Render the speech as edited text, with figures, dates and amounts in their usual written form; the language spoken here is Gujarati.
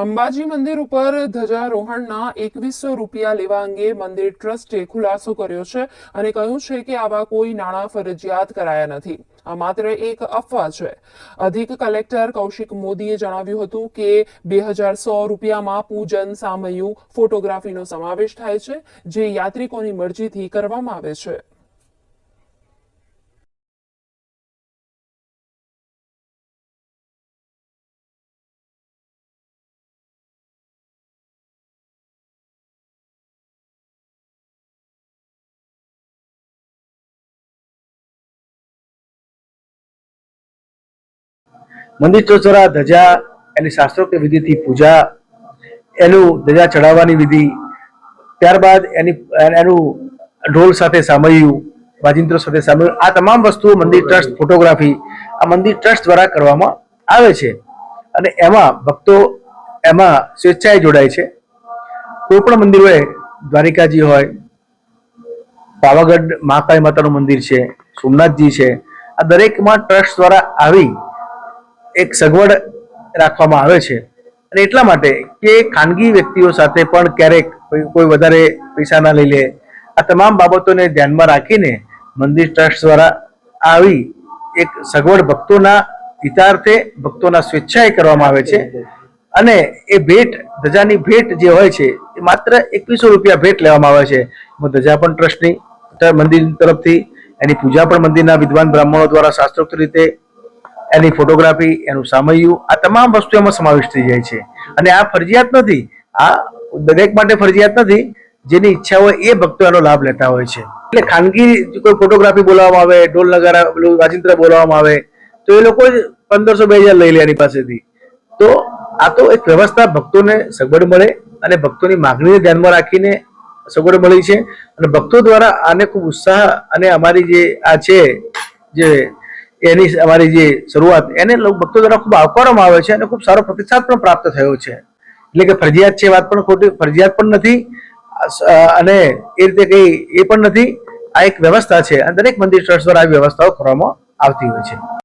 અંબાજી મંદિર ઉપર ધ્વજારોહણના 2100 રૂપિયા લેવા અંગે મંદિર ટ્રસ્ટે ખુલાસો કર્યો છે અને કહ્યું છે કે આવા કોઈ નાણાં ફરજિયાત કરાયા નથી। આ માત્ર એક અફવા છે। અધિક કલેક્ટર કૌશિક મોદીએ જણાવ્યું હતું કે 2100 રૂપિયામાં પૂજન, સામૈયું, ફોટોગ્રાફીનો સમાવેશ થાય છે, જે યાત્રિકોની મરજીથી કરવામાં આવે છે। મંદિર ટ્રસ્ટ દ્વારા ધજા એની શાસ્ત્રોક્ત વિધિથી પૂજા, એનું ધજા ચડાવવાની વિધિ, ત્યારબાદ એનું ઢોલ સાથે સામૈયું, વાજિંત્રો સાથે સામૈયું, આ તમામ વસ્તુઓ મંદિર ટ્રસ્ટ, ફોટોગ્રાફી આ મંદિર ટ્રસ્ટ દ્વારા કરવામાં આવે છે અને એમાં ભક્તો એમાં સ્વેચ્છાએ જોડાય છે। કોઈ પણ મંદિર હોય, દ્વારિકાજી હોય, પાવાગઢ મહાકાળી માતાનું મંદિર છે, સોમનાથજી છે, આ દરેકમાં ટ્રસ્ટ દ્વારા આવી એક સગવડ રાખવામાં આવે છે અને એટલા માટે કે ખાનગી વ્યક્તિઓ સાથે પણ ક્યારેક કોઈ વધારે પૈસા ના લઈ લે, આ તમામ બાબતોને ધ્યાનમાં રાખીને મંદિર ટ્રસ્ટ દ્વારા આવી એક સગવડ ભક્તોના હિતાર્થે, ભક્તોના સ્વેચ્છાએ કરવામાં આવે છે અને એ ભેટ, ધજાની ભેટ જે હોય છે એ માત્ર 2100 રૂપિયા ભેટ લેવામાં આવે છે। ધજા પણ ટ્રસ્ટની મંદિર તરફથી, એની પૂજા પણ મંદિરના વિદ્વાન બ્રાહ્મણો દ્વારા શાસ્ત્રોક્ત રીતે, એની ફોટોગ્રાફી, એનું સામૈયું, આ તમામ વસ્તુ એમાં સમાવેશ થઈ જાય છે અને આ ફરજિયાત નથી, આ દરેક માટે ફરજિયાત નથી, જેની ઈચ્છા હોય એ ભક્તો એનો લાભ લેતા હોય છે। એટલે ખાનગી કોઈ ફોટોગ્રાફી બોલાવવામાં આવે, ઢોલ નગારા, વાજિંત્ર બોલાવવામાં આવે તો એ લોકો 1500-2000 લઈ લે એની પાસેથી। તો આ તો એક વ્યવસ્થા, ભક્તોને સગવડ મળે અને ભક્તોની માગણીને ધ્યાનમાં રાખીને સગવડ મળી છે અને ભક્તો દ્વારા આને ખૂબ ઉત્સાહ અને અમારી જે આ છે જે એની અમારી જે શરૂઆત એને ભક્તો દ્વારા ખૂબ આવકારવામાં આવે છે અને ખૂબ સારો પ્રતિસાદ પણ પ્રાપ્ત થયો છે। એટલે કે ફરજિયાત છે વાત પણ ખોટી, ફરજિયાત પણ નથી અને એ રીતે કઈ એ પણ નથી, આ એક વ્યવસ્થા છે અને દરેક મંદિર ટ્રસ્ટ દ્વારા આવી વ્યવસ્થાઓ કરવામાં આવતી હોય છે।